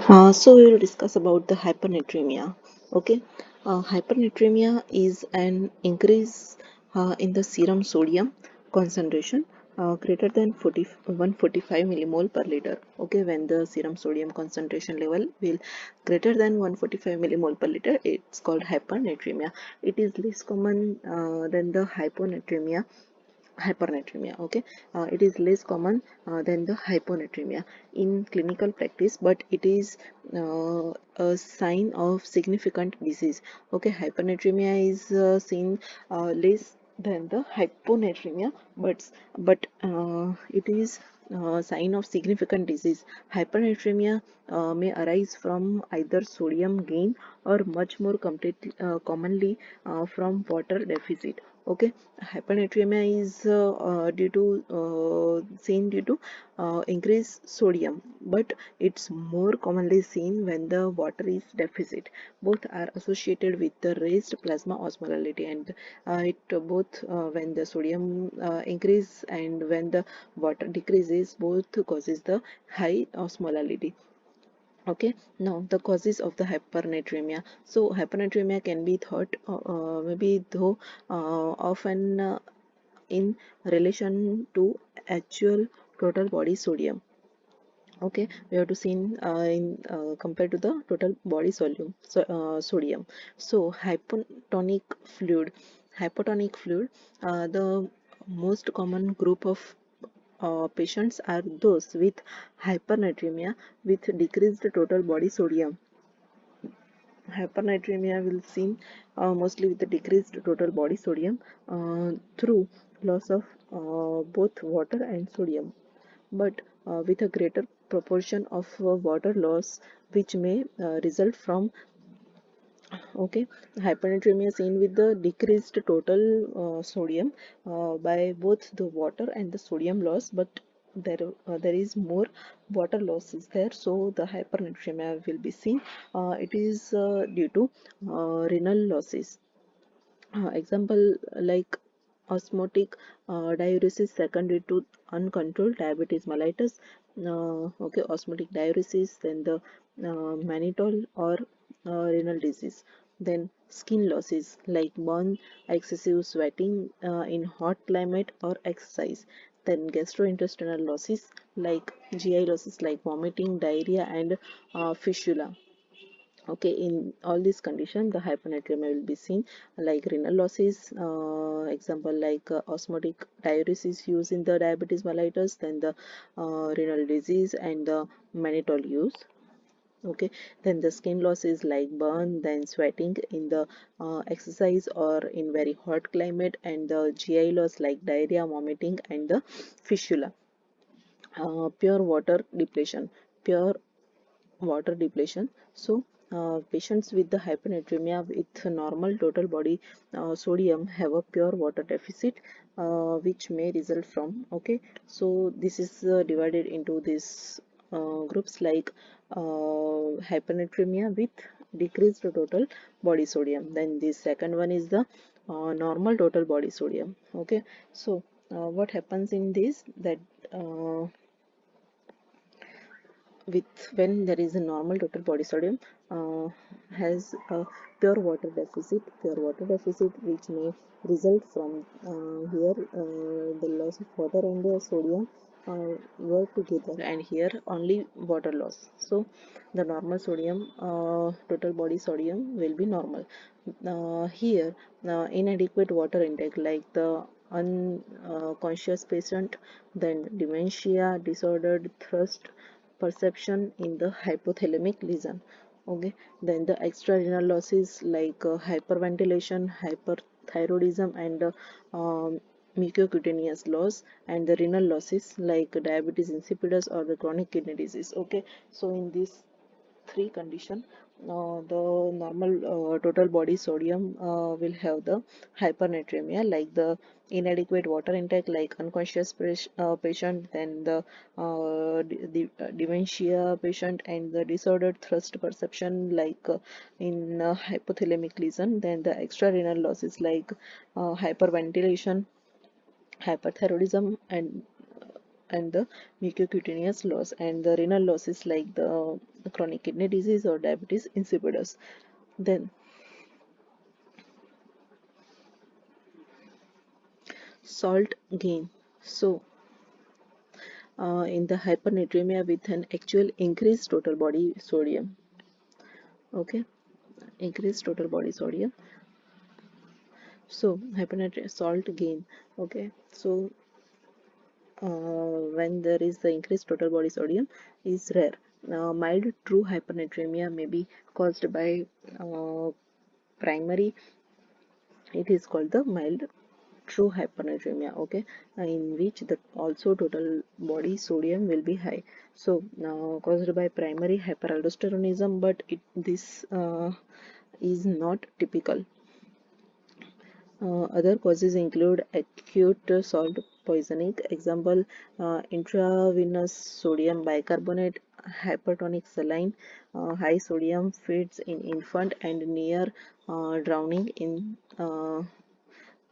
So we will discuss about the hypernatremia. Okay, hypernatremia is an increase in the serum sodium concentration greater than 145 millimole per liter. Okay, when the serum sodium concentration level will greater than 145 millimole per liter, it's called hypernatremia. It is less common than the hypernatremia. Okay, it is less common than the hyponatremia in clinical practice, but it is a sign of significant disease. Okay, hypernatremia is seen less than the hyponatremia, but it is sign of significant disease. Hypernatremia may arise from either sodium gain or much more commonly from water deficit. Okay, hypernatremia is due to seen due to increased sodium, but it's more commonly seen when the water is deficit. Both are associated with the raised plasma osmolality, and it both when the sodium increase and when the water decreases, both causes the high osmolality. Okay, now the causes of the hypernatremia. So hypernatremia can be thought maybe though often in relation to actual total body sodium. Okay, we have to see in compared to the total body sodium. So hypotonic fluid, the most common group of patients are those with hypernatremia with decreased total body sodium. Hypernatremia will seen mostly with the decreased total body sodium through loss of both water and sodium, but with a greater proportion of water loss which may result from. Okay, hypernatremia seen with the decreased total sodium by both the water and the sodium loss, but there is more water loss is there, so the hypernatremia will be seen. It is due to renal losses. Example like osmotic diuresis secondary to uncontrolled diabetes mellitus. Okay, osmotic diuresis, then the mannitol or renal disease. Then skin losses like burn, excessive sweating in hot climate or exercise. Then gastrointestinal losses like GI losses like vomiting, diarrhea, and fistula. Okay, in all these conditions the hypernatremia will be seen, like renal losses, example like osmotic diuresis used in the diabetes mellitus, then the renal disease and the mannitol use. Okay, then the skin losses like burn, then sweating in the exercise or in very hot climate, and the GI loss like diarrhea, vomiting, and the fistula. Pure water depletion, pure water depletion. So patients with the hypernatremia with normal total body sodium have a pure water deficit which may result from. Okay, so this is divided into these groups like hypernatremia with decreased total body sodium. Then the second one is the normal total body sodium. Okay, so what happens in this, that uh, with when there is a normal total body sodium has a pure water deficit which may result from here the loss of water and the sodium work together, and here only water loss. So the normal sodium total body sodium will be normal. Here inadequate water intake like the unconscious patient, then dementia, disordered thrust perception in the hypothalamic lesion. Okay, then the extrarenal losses like hyperventilation, hyperthyroidism, and mucocutaneous loss, and the renal losses like diabetes insipidus or the chronic kidney disease. Okay, so in these three condition, the normal total body sodium will have the hypernatremia, like the inadequate water intake like unconscious patient, then the dementia patient, and the disordered thrust perception like in hypothalamic lesion, then the extrarenal losses like hyperventilation, hyperthyroidism, and the mucocutaneous loss, and the renal losses like the chronic kidney disease or diabetes insipidus. Then salt gain. So in the hypernatremia with an actual increased total body sodium. Okay, increased total body sodium. So hypernatremia salt gain. Okay, so when there is the increased total body sodium is rare. Mild true hypernatremia may be caused by primary. It is called the mild true hypernatremia. Okay, in which the also total body sodium will be high. So caused by primary hyperaldosteronism, but this is not typical. Other causes include acute salt poisoning, example intravenous sodium bicarbonate, hypertonic saline, high sodium feeds in infant and near drowning in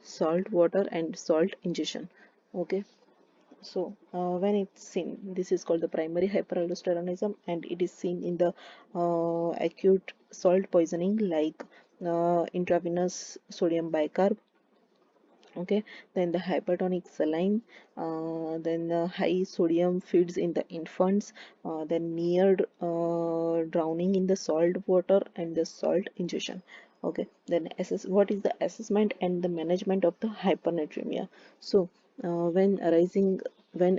salt water and salt ingestion. Okay, so when it's seen, this is called the primary hyperaldosteronism, and it is seen in the acute salt poisoning like intravenous sodium bicarb. Okay, then the hypertonic saline, then the high sodium feeds in the infants, then near drowning in the salt water and the salt ingestion. Okay, then assess what is the assessment and the management of the hypernatremia. So when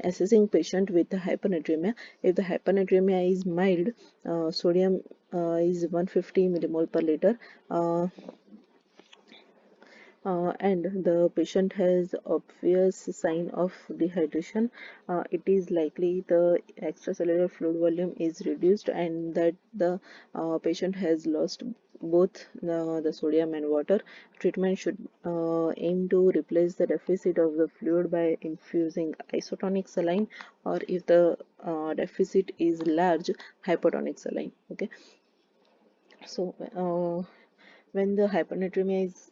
assessing patient with the hypernatremia, if the hypernatremia is mild, sodium is 150 millimole per liter, and the patient has obvious sign of dehydration, it is likely the extracellular fluid volume is reduced and that the patient has lost both the sodium and water. Treatment should aim to replace the deficit of the fluid by infusing isotonic saline, or if the deficit is large, hypotonic saline. Okay, so when the hypernatremia is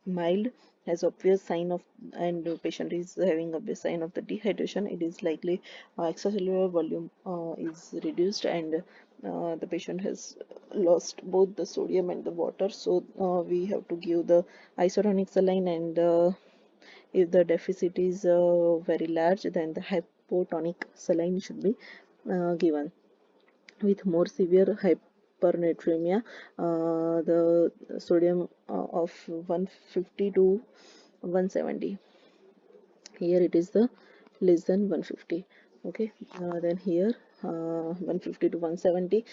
mild, has obvious sign of, and the patient is having obvious sign of the dehydration, it is likely extracellular volume is reduced and the patient has lost both the sodium and the water. So we have to give the isotonic saline, and if the deficit is very large, then the hypotonic saline should be given. With more severe hypernatremia, the sodium of 150 to 170. Here it is the less than 150. Okay, then here 150 to 170.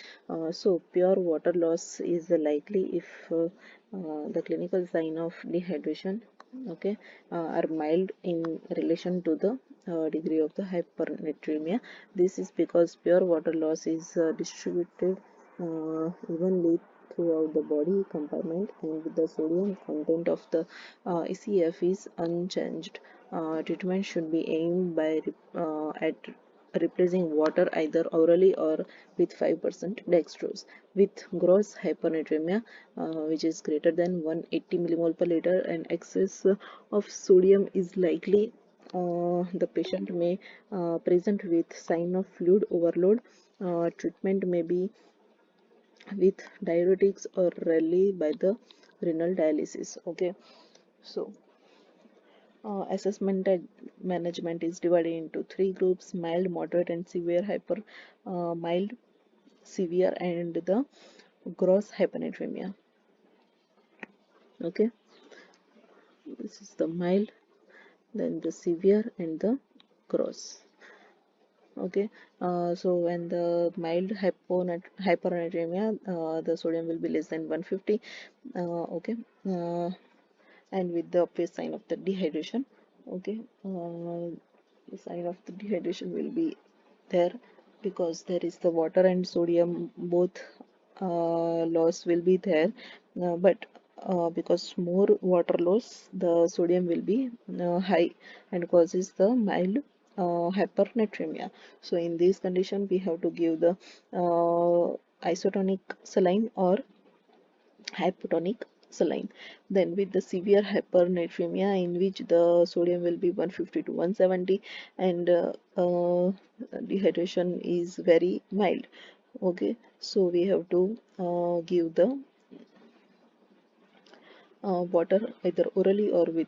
So pure water loss is likely if the clinical sign of dehydration, okay, are mild in relation to the degree of the hypernatremia. This is because pure water loss is distributed evenly throughout the body compartment, and the sodium content of the ECF is unchanged. Treatment should be aimed at replacing water either orally or with 5% dextrose. With gross hypernatremia, which is greater than 180 millimole per liter, and excess of sodium is likely, the patient may present with sign of fluid overload. Treatment may be with diuretics or rarely by the renal dialysis. Okay, so assessment and management is divided into three groups: mild, moderate, and severe mild, severe, and the gross hypernatremia. Okay, this is the mild, then the severe, and the gross. Okay, so when the mild hypernatremia, the sodium will be less than 150. Okay, and with the obvious sign of the dehydration. Okay, the sign of the dehydration will be there because there is the water and sodium both loss will be there, but because more water loss, the sodium will be high and causes the mild hypernatremia. So in this condition we have to give the isotonic saline or hypotonic saline. Then with the severe hypernatremia, in which the sodium will be 150 to 170, and dehydration is very mild. Okay, so we have to give the water either orally or with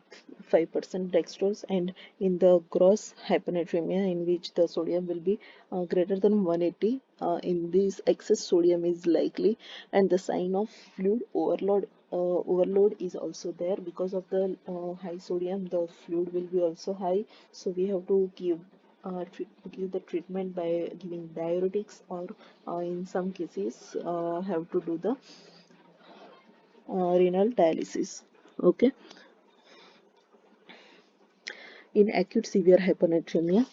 5% dextrose. And in the gross hypernatremia, in which the sodium will be greater than 180, in this excess sodium is likely, and the sign of fluid overload is also there. Because of the high sodium, the fluid will be also high, so we have to give the treatment by giving diuretics, or in some cases have to do the renal dialysis. Okay. In acute severe hypernatremia,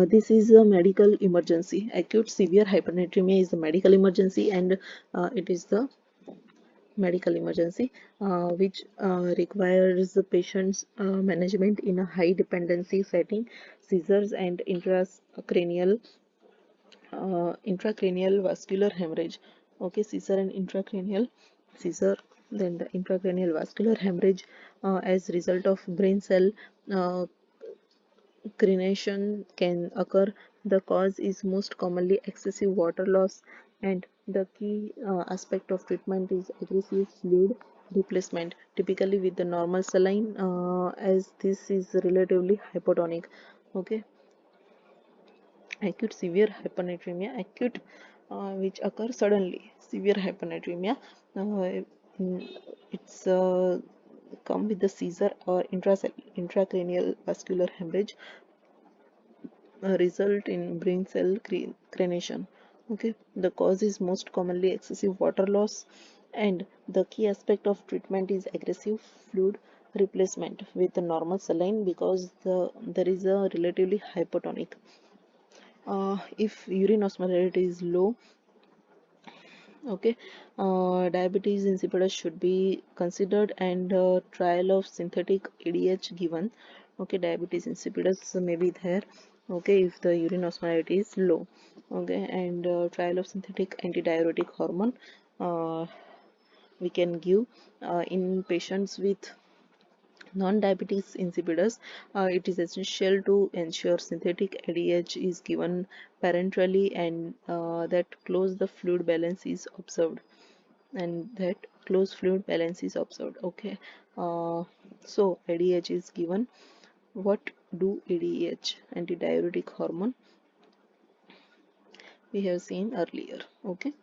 this is a medical emergency. Acute severe hypernatremia is a medical emergency, and it is the medical emergency which requires the patient's management in a high dependency setting. Seizures and intracranial vascular hemorrhage. Okay, seizure, then the intracranial vascular hemorrhage as result of brain cell uh, crenation can occur. The cause is most commonly excessive water loss, and the key aspect of treatment is aggressive fluid replacement, typically with the normal saline, as this is relatively hypotonic. Okay. Acute severe hypernatremia, acute which occurs suddenly. Severe hypernatremia, it's come with the seizure or intracranial vascular hemorrhage, result in brain cell crenation. Okay, the cause is most commonly excessive water loss, and the key aspect of treatment is aggressive fluid replacement with the normal saline, because there is a relatively hypotonic. If urine osmolality is low, okay, diabetes insipidus should be considered, and trial of synthetic ADH given. Okay, diabetes insipidus may be there. Okay, if the urine osmolality is low. Okay, and trial of synthetic antidiuretic hormone we can give in patients with non-diabetes insipidus. It is essential to ensure synthetic ADH is given parenterally, and that close the fluid balance is observed. Okay. So ADH is given. What do ADH, antidiuretic hormone, we have seen earlier. Okay.